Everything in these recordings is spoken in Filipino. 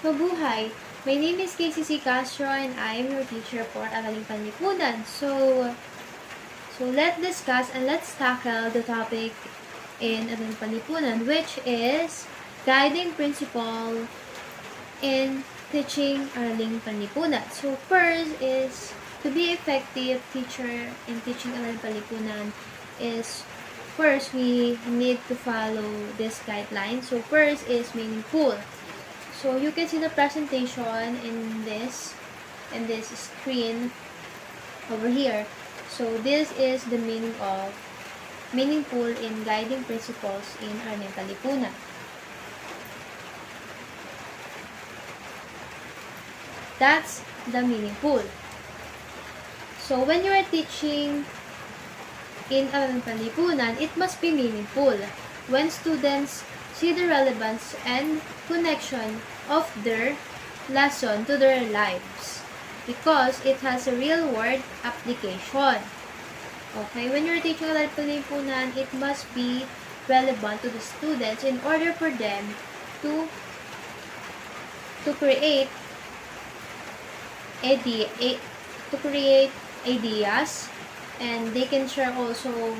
Mabuhay! My name is Kaycee Castro and I am your teacher for Araling Panlipunan. So let's discuss and let's tackle the topic in Araling Panlipunan, which is guiding principle in teaching Araling Panlipunan. So first is to be effective teacher in teaching Araling Panlipunan is first we need to follow this guideline. So first is meaningful. So you can see the presentation in this screen over here. So this is the meaning of meaningful in guiding principles in Araling Panlipunan. That's the meaningful. So when you are teaching in Araling Panlipunan, it must be meaningful. When students see the relevance and connection of their lesson to their lives because it has a real world application. Okay, when you're teaching Araling Panlipunan, it must be relevant to the students in order for them to create ideas, and they can share also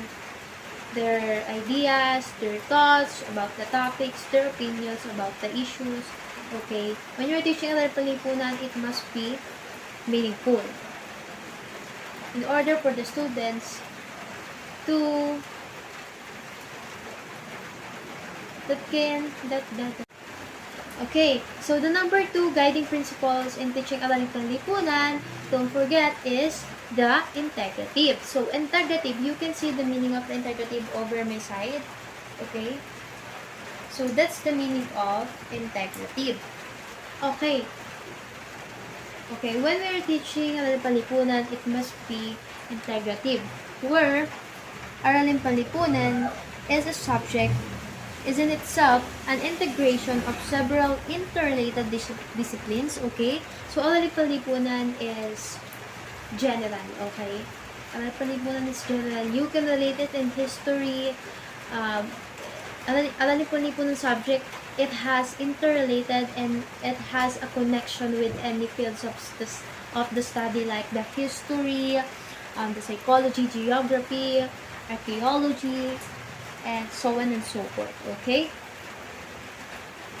their ideas, their thoughts about the topics, their opinions about the issues. Okay, when you're teaching Araling Panlipunan, it must be meaningful in order for the students to Okay, so the number 2 guiding principles in teaching Araling Panlipunan, don't forget, is the integrative. So integrative, you can see the meaning of the integrative over my side. Okay, so that's the meaning of integrative. Okay, when we are teaching Araling Panlipunan, it must be integrative, where Araling Panlipunan is a subject, is in itself an integration of several interrelated disciplines. Okay, so Araling Panlipunan is general. Okay, Araling Panlipunan is general. You can relate it in history. Araling Panlipunan subject, it has interrelated and it has a connection with any fields of the study, like the history, the psychology, geography, archaeology, and so on and so forth. Okay,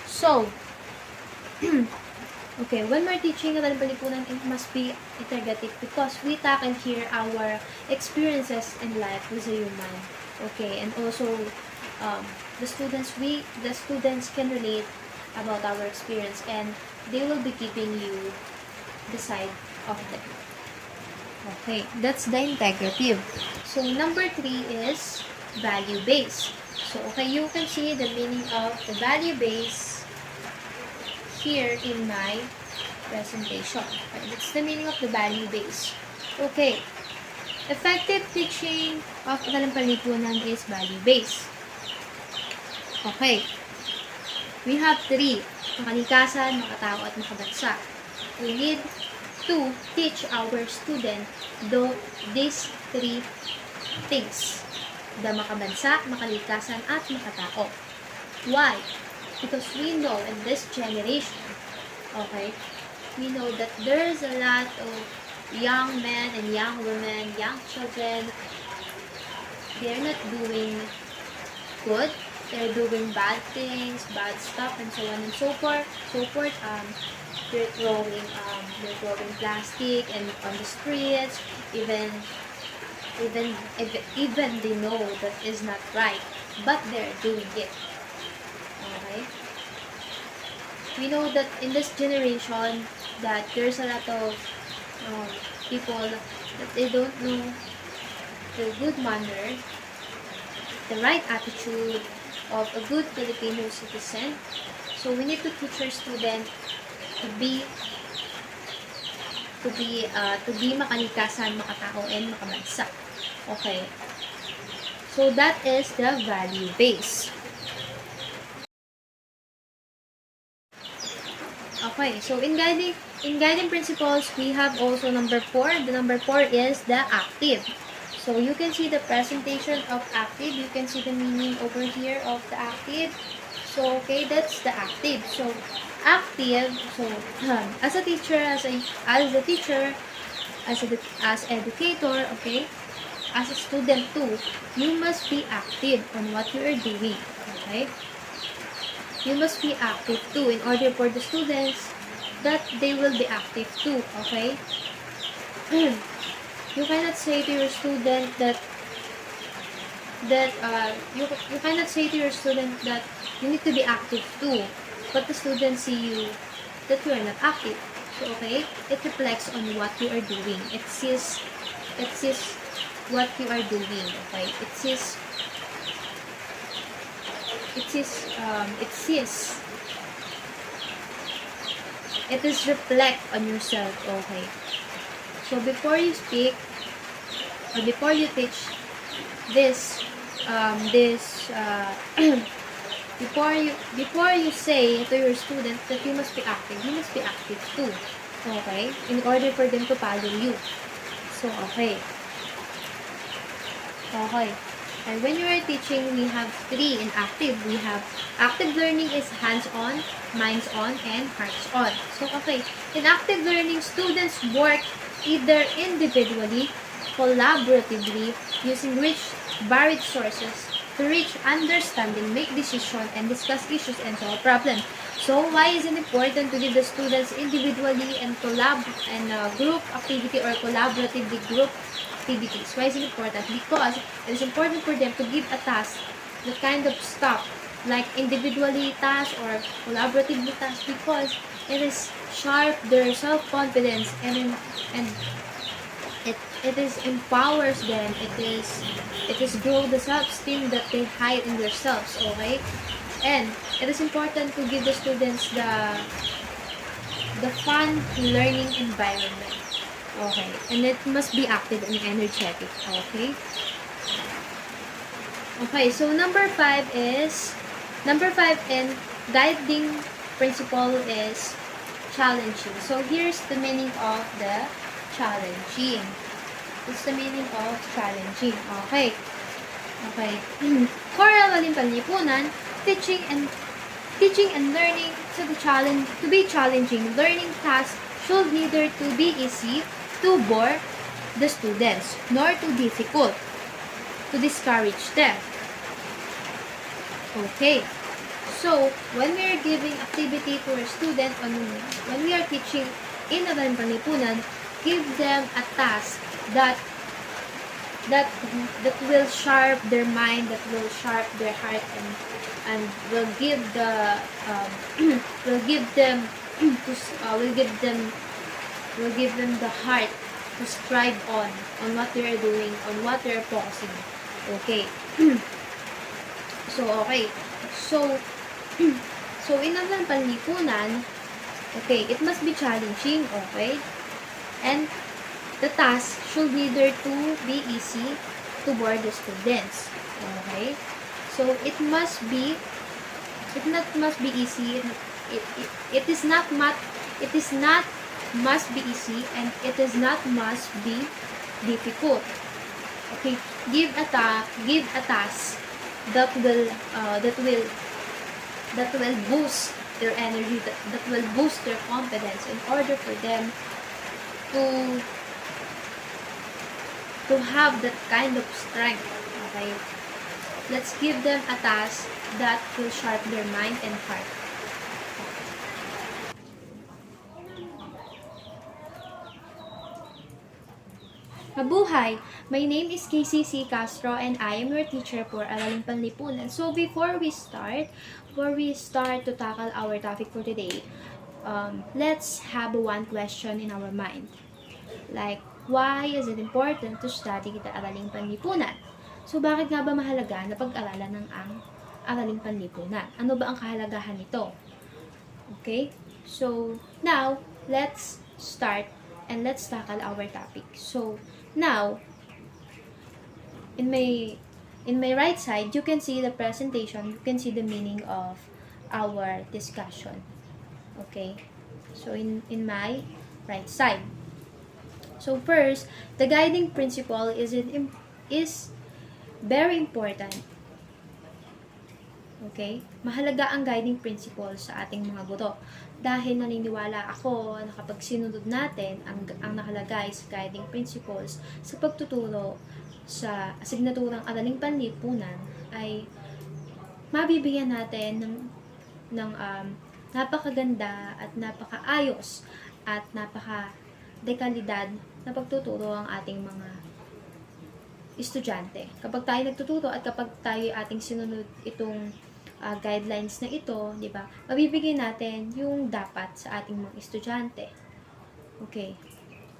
so okay, when we're teaching Araling Panlipunan, it must be integrative because we tackle here our experiences in life as a human. Okay, and also the students can relate about our experience, and they will be keeping you beside of them. Okay, that's the integrative. So number 3 is value base. So okay, you can see the meaning of the value base here in my presentation. Okay, that's the meaning of the value base. Okay, effective teaching of Araling Panlipunan is value base. Okay, we have 3: makalikasan, makatao, at makabansa. We need to teach our student these 3 things: the makabansa, makalikasan, at makatao. Why? Because we know in this generation, okay, we know that there's a lot of young men and young women, young children, they're not doing good. They're doing bad things, bad stuff, and so on and so forth. They're throwing plastic and on the streets. Even they know that is not right, but they're doing it. Okay. We know that in this generation that there's a lot of people that they don't know the good manner, the right attitude of a good Filipino citizen. So we need to teach our student to be makalikasan, makatao, and makabansa. Okay, so that is the value base. Okay, so in guiding principles, we have also number 4. The number 4 is the active. So you can see the presentation of active. You can see the meaning over here of the active. So, okay, that's the active. So, active, so, as a teacher, as educator, okay, as a student too, you must be active on what you are doing, okay? You must be active too in order for the students that they will be active too, okay? You cannot say to your student you cannot say to your student that you need to be active too, but the students see you that you are not active. So, okay, it reflects on what you are doing. It sees what you are doing, okay? It sees it is reflect on yourself, okay? So before you speak or before you teach this before you say to your student that you must be active too, okay, in order for them to follow you. So, okay, and when you are teaching, we have three in active. We have active learning is hands-on, minds-on, and hearts-on. So, okay, in active learning, students work either individually, collaboratively, using rich, varied sources to reach understanding, make decisions, and discuss issues and solve problems. So, why is it important to give the students individually and group activity or collaboratively group activities? Why is it important? Because it is important for them to give a task, the kind of stuff, like individually task or collaboratively task, because it is sharp their self-confidence and it is empowers them. It is grow the self-esteem that they hide in themselves, okay? And it is important to give the students the fun learning environment, okay? And it must be active and energetic, okay? Okay, so number 5 in guiding principle is challenging. So here's the meaning of the challenging. It's the meaning of challenging. Okay. For Araling Panlipunan, teaching and learning to be challenging. Learning tasks should neither to be easy, to bore the students, nor too difficult to discourage them. Okay. So, when we are giving activity to a student, when we are teaching in Araling Panlipunan, give them a task that will sharp their mind, that will sharp their heart, and will give the will give them the heart to strive on what they are doing, on what they are focusing. Okay. So in Araling Panlipunan, okay, it must be challenging, okay, and the task should neither to be easy to bore the students, okay. So it must be easy. It is not must be easy, and it is not must be difficult. Okay, give a task that will boost their energy, that will boost their confidence, in order for them to have that kind of strength. Okay, let's give them a task that will sharpen their mind and heart. Mabuhay! My name is Kaycee Castro, and I am your teacher for Araling Panlipunan. So before we start to tackle our topic for today, let's have one question in our mind. Like, why is it important to study the Araling Panlipunan? So bakit nga ba mahalaga na pag-aralan ng Araling Panlipunan? Ano ba ang kahalagahan nito? Okay? So now, let's start and let's tackle our topic. So now, in my right side, you can see the presentation. You can see the meaning of our discussion. Okay? So in my right side. So first, the guiding principle is very important. Okay? Mahalaga ang guiding principles sa ating mga guro. Dahil naniniwala ako na kapag sinunod natin ang nakalagay sa guiding principles sa pagtuturo sa asignaturang Araling Panlipunan, ay mabibigyan natin ng napakaganda at napakaayos at napaka-dekalidad na pagtuturo ang ating mga estudyante. Kapag tayo nagtuturo at kapag tayo ating sinunod itong guidelines na ito, di ba? Mabibigay natin yung dapat sa ating mga estudyante. Okay.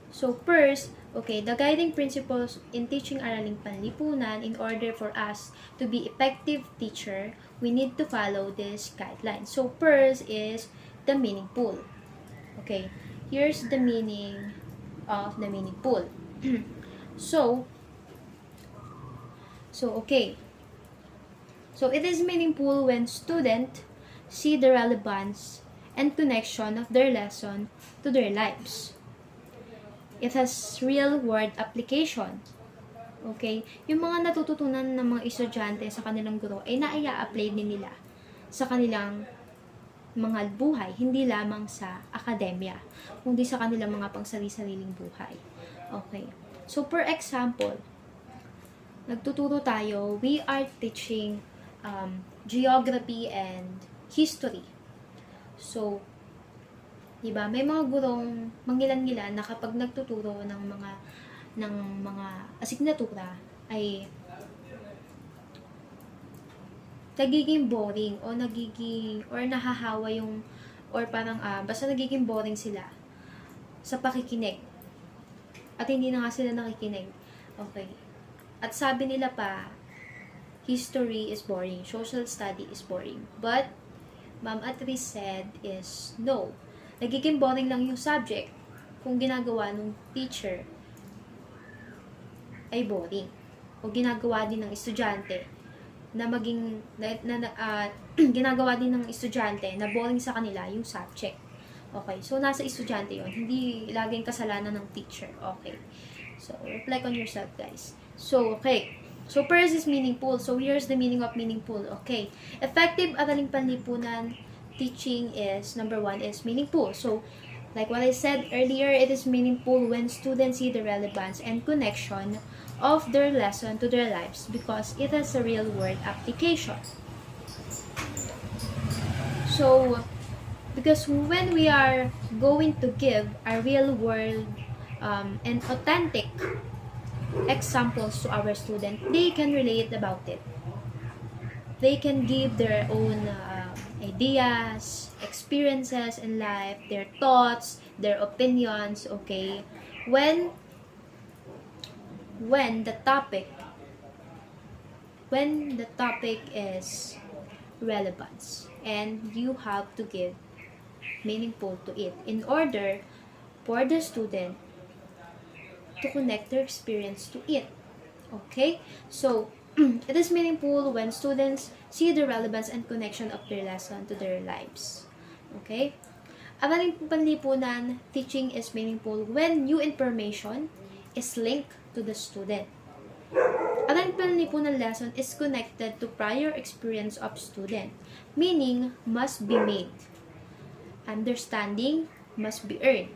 So first, okay, the guiding principles in teaching Araling Panlipunan, in order for us to be effective teacher, we need to follow this guideline. So first is the meaning pool. Okay. Here's the meaning of the meaning pool. So okay. So, it is meaningful when students see the relevance and connection of their lesson to their lives. It has real-world application. Okay? Yung mga natututunan ng mga estudyante sa kanilang guro ay naia-apply din nila sa kanilang mga buhay, hindi lamang sa akademya, kundi sa kanilang mga pangsari-sariling buhay. Okay. So, for example, nagtuturo tayo, we are teaching geography and history. So, diba, may mga gurong mangilan-ngilan na kapag nagtuturo ng mga asignatura ay nagiging boring o nahahawa yung basta nagiging boring sila sa pakikinig. At hindi na nga sila nakikinig. Okay. At sabi nila pa, history is boring, social study is boring. But, Ma'am Atris said is, no. Nagiging boring lang yung subject kung ginagawa ng teacher ay boring. O ginagawa din ng estudyante na ginagawa din ng estudyante na boring sa kanila yung subject. Okay, so nasa estudyante yon, hindi laging kasalanan ng teacher. Okay, so reflect on yourself, guys. So, okay. So, first is meaningful. So, here's the meaning of meaningful. Okay. Effective Araling Panlipunan teaching is, number 1 is meaningful. So, like what I said earlier, it is meaningful when students see the relevance and connection of their lesson to their lives because it has a real-world application. So, because when we are going to give a real-world and authentic examples to our student, they can relate about it. They can give their own ideas, experiences in life, their thoughts, their opinions, okay? When the topic is relevance and you have to give meaningful to it in order for the student to connect their experience to it. Okay? So, it is meaningful when students see the relevance and connection of their lesson to their lives. Okay? Araling Panlipunan teaching is meaningful when new information is linked to the student. Araling Panlipunan lesson is connected to prior experience of student, meaning must be made. Understanding must be earned.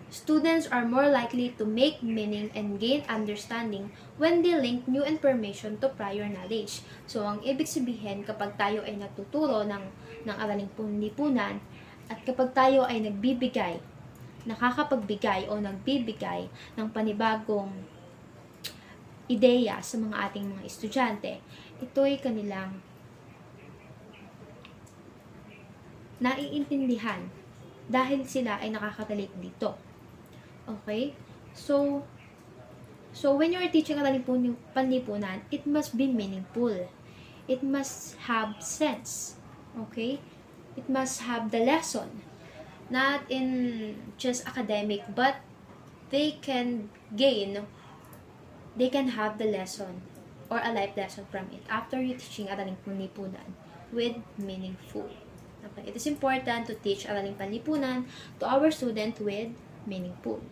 Students are more likely to make meaning and gain understanding when they link new information to prior knowledge. So, ang ibig sabihin, kapag tayo ay nagtuturo ng Araling Panlipunan at kapag tayo ay nakakapagbigay o nagbibigay ng panibagong ideya sa mga ating mga estudyante, ito'y kanilang naiintindihan dahil sila ay nakaka-relate dito. Okay? So when you're teaching Araling Panlipunan, it must be meaningful. It must have sense. Okay? It must have the lesson. Not in just academic, but they can have the lesson or a life lesson from it after you teaching Araling Panlipunan with meaningful. Okay? It is important to teach Araling Panlipunan to our student with meaningful.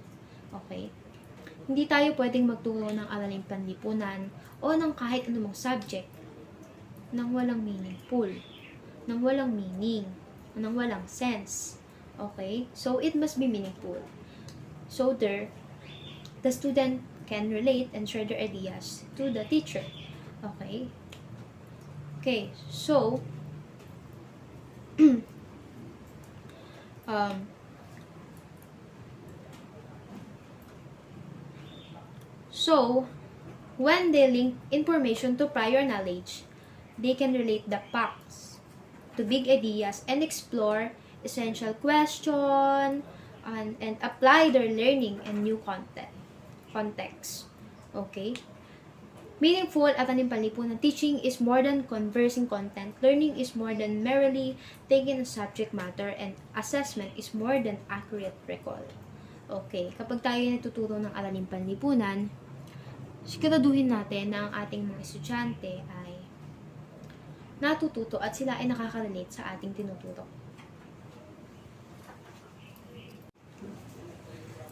Okay? Hindi tayo pwedeng magturo ng Araling Panlipunan o ng kahit anumang subject ng walang meaningful, ng walang meaning, ng walang sense. Okay? So, it must be meaningful. So, the student can relate and share their ideas to the teacher. Okay? Okay, so, so, when they link information to prior knowledge, they can relate the facts to big ideas and explore essential questions and apply their learning and new context. Okay? Meaningful at Panlipunan teaching is more than conversing content. Learning is more than merely taking a subject matter, and assessment is more than accurate recall. Okay, kapag tayo natuturo ng Araling Panlipunan, siguraduhin natin na ang ating mga estudyante ay natututo at sila ay nakaka-relate sa ating tinuturo.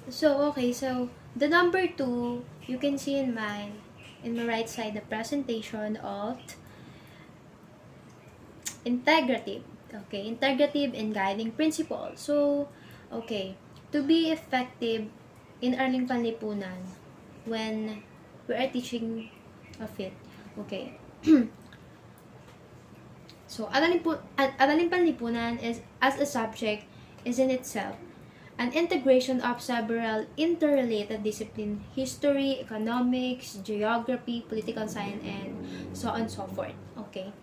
So, okay, so the number 2, you can see in my right side the presentation of integrative. Okay, integrative and guiding principle. So, okay, to be effective in Araling Panlipunan when we are teaching of it. Okay. So, Araling Panlipunan is as a subject is in itself an integration of several interrelated disciplines: history, economics, geography, political science, and so on and so forth. Okay.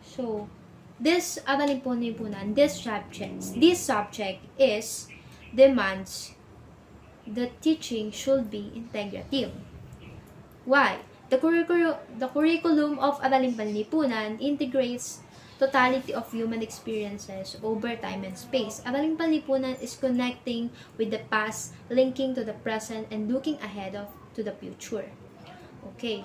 So, this Araling Panlipunan, this subject is demands the teaching should be integrative. Why? The curriculum of Araling Panlipunan integrates totality of human experiences over time and space. Araling Panlipunan is connecting with the past, linking to the present, and looking ahead to the future. Okay,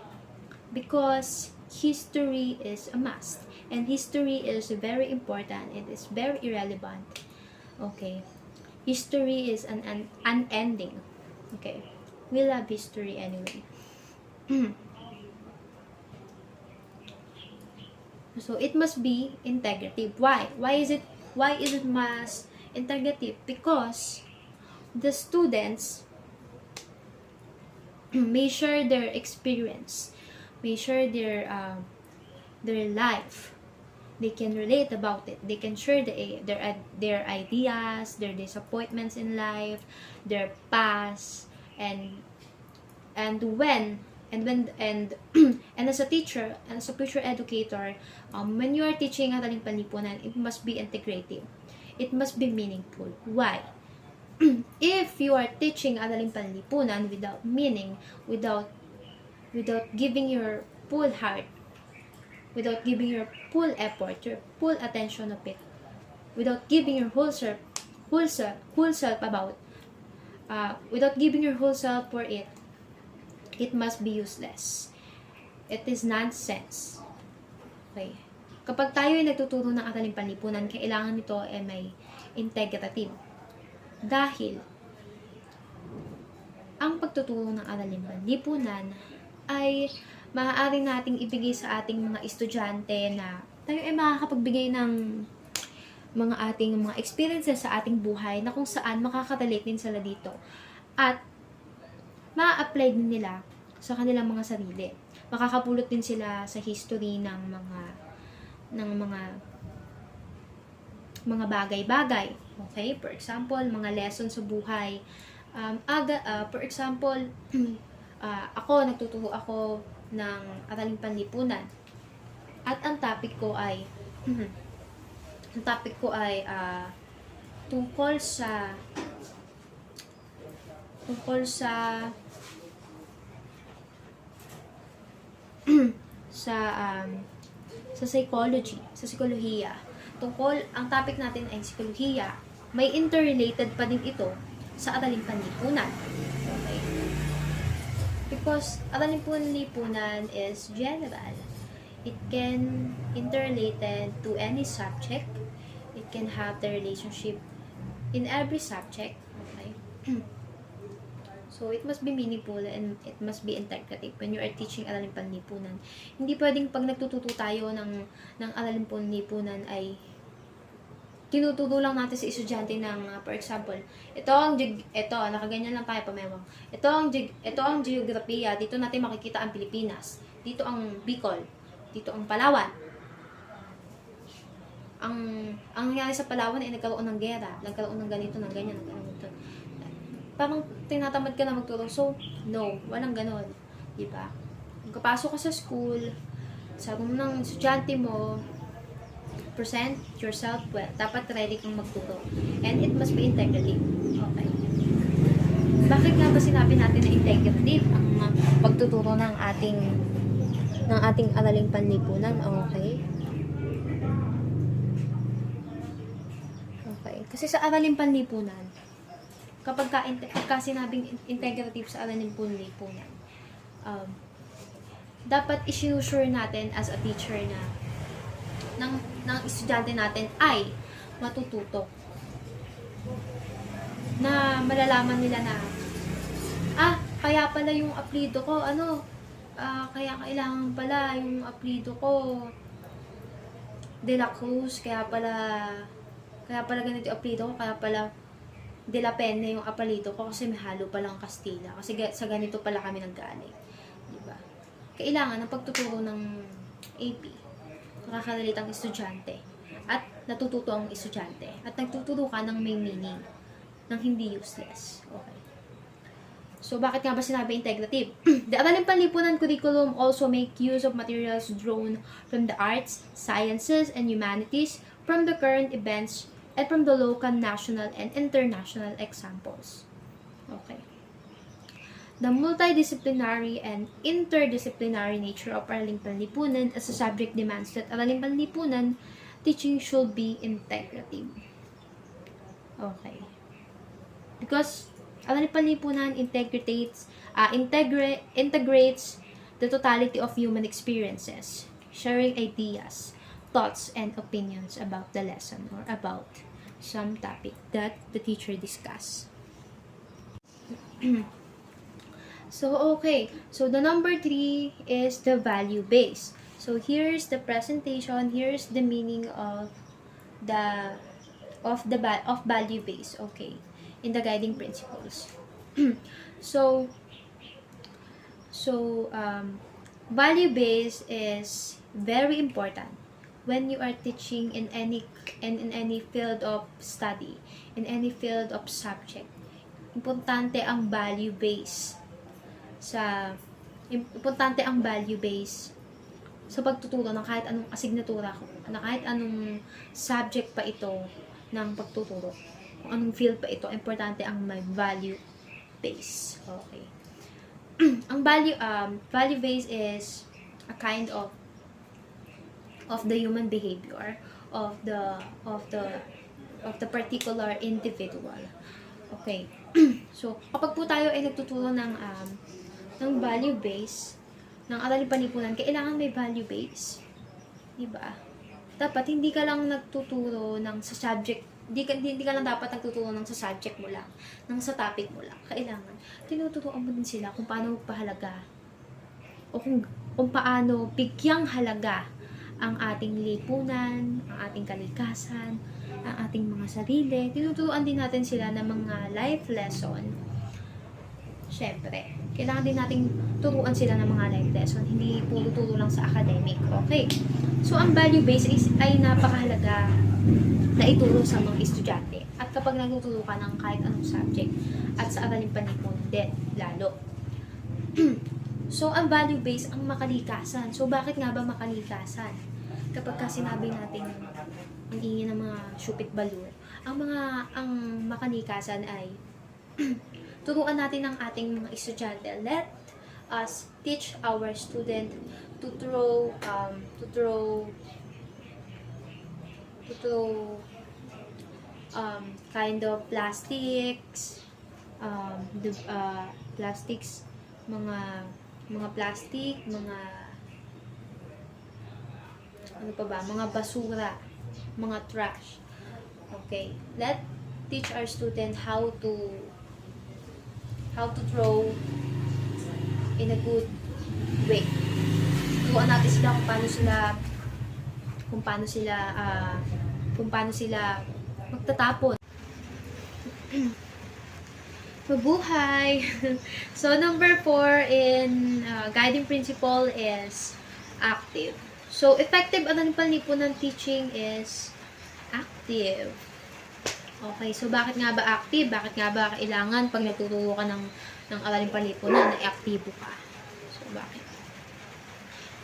because history is a must, and history is very important. It is very irrelevant. Okay, history is an unending. Okay, we love history anyway. So it must be integrative. Why? Why is it must integrative? Because the students may share their experience, may share their life. They can relate about it. They can share their ideas, their disappointments in life, their past, and as a teacher and as a future educator, when you are teaching Araling Panlipunan, it must be integrative. It must be meaningful. Why? If you are teaching Araling Panlipunan without meaning, without giving your full heart, without giving your full effort, your full attention of it, without giving your whole self about, without giving your whole self for it, it must be useless. It is nonsense. Okay. Kapag tayo ay nagtuturo ng Araling Panlipunan, kailangan nito ay may integrative. Dahil ang pagtuturo ng Araling Panlipunan ay maaari nating ibigay sa ating mga estudyante na tayo ay makakapagbigay ng mga experiences sa ating buhay na kung saan makaka-relate din sila dito. At ma-apply din nila sa kanilang mga sarili. Makakapulot din sila sa history ng mga bagay-bagay. Okay? For example, mga lessons sa buhay. For example, nagtuturo ako ng Araling Panlipunan. At ang topic ko ay tungkol sa psychology, sa psikolohiya. Ang topic natin ay psikolohiya. May interrelated pa din ito sa Araling Panlipunan. Okay? Because Araling Panlipunan is general. It can interrelated to any subject. It can have the relationship in every subject. Okay? So, it must be meaningful and it must be integrative when you are teaching Araling Panlipunan. Hindi pwedeng pag nagtututo tayo ng Araling Panlipunan ay tinuturo lang natin sa estudyante ng, for example, nakaganyan lang tayo pamewang. Ito ang geografiya, dito natin makikita ang Pilipinas. Dito ang Bicol, dito ang Palawan. Ang nangyari sa Palawan ay nagkaroon ng gera, nagkaroon ng ganito, ng ganyan, ng ganito. Parang tinatamad ka na magturo. So, no, walang ganon. Diba? Kung kapasok ka sa school, sa room ng estudyante mo, present yourself well. Dapat ready kang magturo. And it must be integrative. Okay. Bakit nga ba sinabi natin na integrative ang pagtuturo ng ating Araling Panlipunan? Okay. Okay. Kasi sa Araling Panlipunan, kapag sinabing integrative sa Araling Panlipunan, dapat isinusure natin as a teacher na ng estudyante natin ay matututo. Na malalaman nila na, kaya pala yung apelyido ko, kaya kailangan pala yung apelyido ko De La Cruz, kaya pala ganito yung apelyido ko, kaya pala De La Penne yung apelyido ko kasi may halo palang Kastila. Kasi sa ganito pala kami naggaling. Diba? Kailangan ng pagtuturo ng AP. Nakakaralit ang estudyante. At natututo ang estudyante. At nagtuturo ka ng may meaning. Ng hindi useless. Okay. So, bakit nga ba sinabi integrative? The Araling Panlipunan curriculum also make use of materials drawn from the arts, sciences, and humanities, from the current events, and from the local, national, and international examples. Okay. The multidisciplinary and interdisciplinary nature of Araling Panlipunan as a subject demands that Araling Panlipunan teaching should be integrative. Okay. Because Araling Panlipunan integrates the totality of human experiences, sharing ideas, thoughts, and opinions about the lesson or about some topic that the teacher discuss. So, okay. So, the number 3 is the value base. So, here's the presentation. Here's the meaning of value base. Okay. In the guiding principles. Value base is very important when you are teaching in any field of study, in any field of subject. Importante ang value base sa pagtuturo ng kahit anong asignatura, na kahit anong subject pa ito ng pagtuturo, kung anong field pa ito, importante ang may value base. Okay. Ang value base is a kind of the human behavior of the particular individual. Okay. So, kapag po tayo ay nagtuturo ng value base ng Araling Panlipunan, kailangan may value base. Diba? Dapat hindi ka lang nagtuturo sa subject, hindi ka lang dapat nagtuturo sa subject mo lang, sa topic mo lang. Kailangan tinuturuan mo din sila kung paano magpahalaga o kung paano bigyang halaga ang ating lipunan, ang ating kalikasan, ang ating mga sarili. Tinuturuan din natin sila ng mga life lesson. Syempre, kailangan din nating turuan sila ng mga life lesson, hindi puro turo lang sa academic. Okay. So, ang value base ay napakahalaga na ituro sa mga estudyante. At kapag nagtuturo ka ng kahit anong subject, at sa Araling Panlipunan din, lalo. So, ang value base, ang makalikasan. So, bakit nga ba makalikasan? Kapag kasi sinabi natin ang ingin ng mga syupit balur, ang makalikasan ay turuan natin ang ating mga estudyante. Let us teach our student to throw kind of plastics, mga plastic, mga basura, mga trash. Okay, let's teach our student how to how to throw in a good way. Turuan natin sila kung paano sila magtatapon. Mabuhay! So, number 4 in guiding principle is active. So, effective panlipunan teaching is active. Okay, so bakit nga ba active? Bakit nga ba kailangan pag nagtuturo ka ng araling panlipunan na aktibo ka? So, bakit?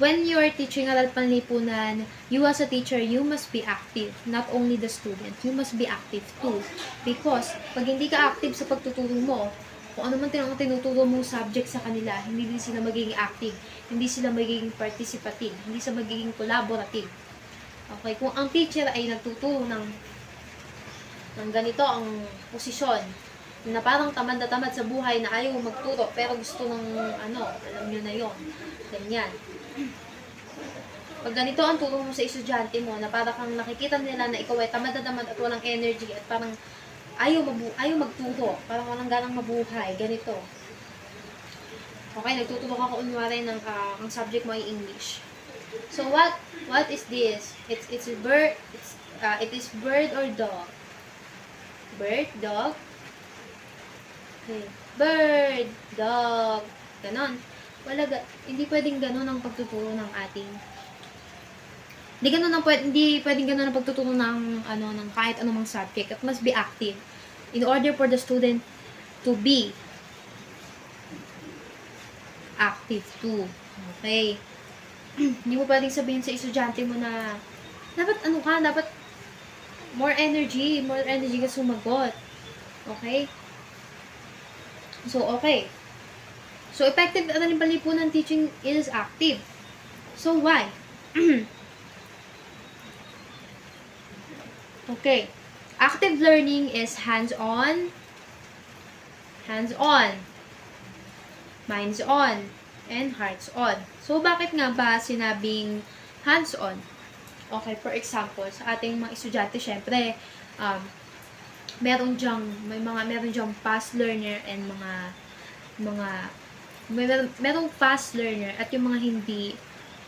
When you are teaching aral panlipunan, you as a teacher, you must be active. Not only the student, you must be active too. Because, pag hindi ka active sa pagtuturo mo, kung ano man tinuturo mong subject sa kanila, hindi din sila magiging active, hindi sila magiging participative, hindi sila magiging collaborative. Okay, kung ang teacher ay nagtuturo ng ganito ang posisyon, na parang tamad na tamad sa buhay na ayaw magturo, pero gusto ng alam nyo na yon, ganyan. Pag ganito ang turo mo sa estudyante mo, na parang kang nakikita nila na ikaw ay tamad na tamad at walang energy at parang ayaw magturo, parang walang ganang mabuhay, ganito. Okay, nagtuturo ka kunwari ng ang subject mo ay English. So what is this? It is bird or dog? Bird, dog. Okay. Bird, dog. Ganon. Hindi pwedeng ganon ang pagtuturo ng ating. Hindi pwedeng ganon ang pagtuturo ng ng kahit anumang subject. It must be active in order for the student to be active too. Okay. Hindi mo pwedeng sabihin sa estudyante mo na dapat more energy ka sumagot. Okay? So, okay. So, effective panlipunan teaching is active. So, why? Okay. Active learning is hands-on, minds-on, and hearts-on. So, bakit nga ba sinabing hands-on? Okay, for example, sa ating mga estudyante, syempre, meron diyang fast learner and merong fast learner at yung mga hindi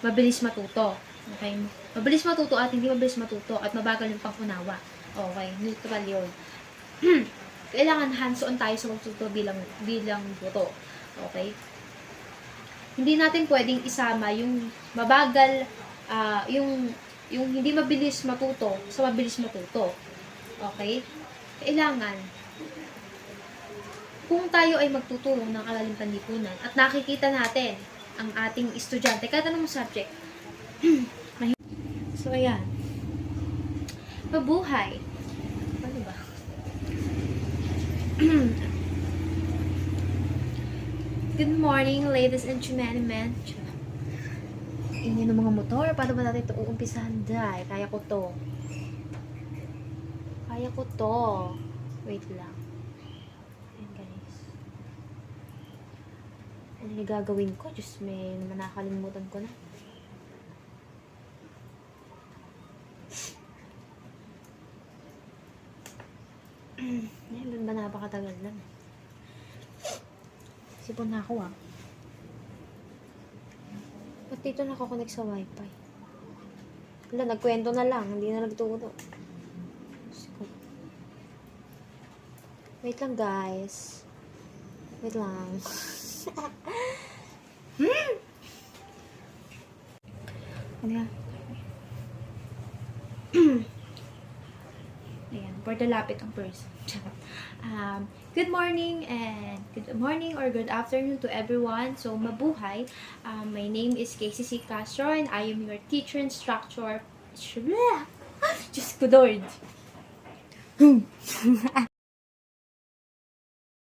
mabilis matuto. Okay? Mabilis matuto at hindi mabilis matuto at mabagal yung pangunawa. Okay, neutral yun. Kailangan hands-on tayo sa pagtuto bilang guro. Okay? Hindi natin pwedeng isama yung mabagal, yung hindi mabilis matuto sa mabilis matuto. Okay? Kailangan, kung tayo ay magtuturo ng araling panlipunan at nakikita natin ang ating estudyante, kahit anong subject, so, ayan. Mabuhay. Ano ba? Good morning, ladies and gentlemen. Ingin ng mga motor. Paano ba natin ito uumpisahan? Dahil kaya ko to. Wait lang. Ayan, guys. Ano yung gagawin ko? Diyos, may naman nakakalimutan ko na. Ayan, ba napakatagal lang. Sipon na ako Ba't dito nakakonect sa wifi? Wala, nagkwento na lang. Hindi na nagturo. Wait lang, guys. Wait lang. Ayan. Ayan, for the lapit ang person. Good morning or good afternoon to everyone. So, mabuhay. My name is Kaycee Castro and I am your teacher instructor. Diyos ko, Lord.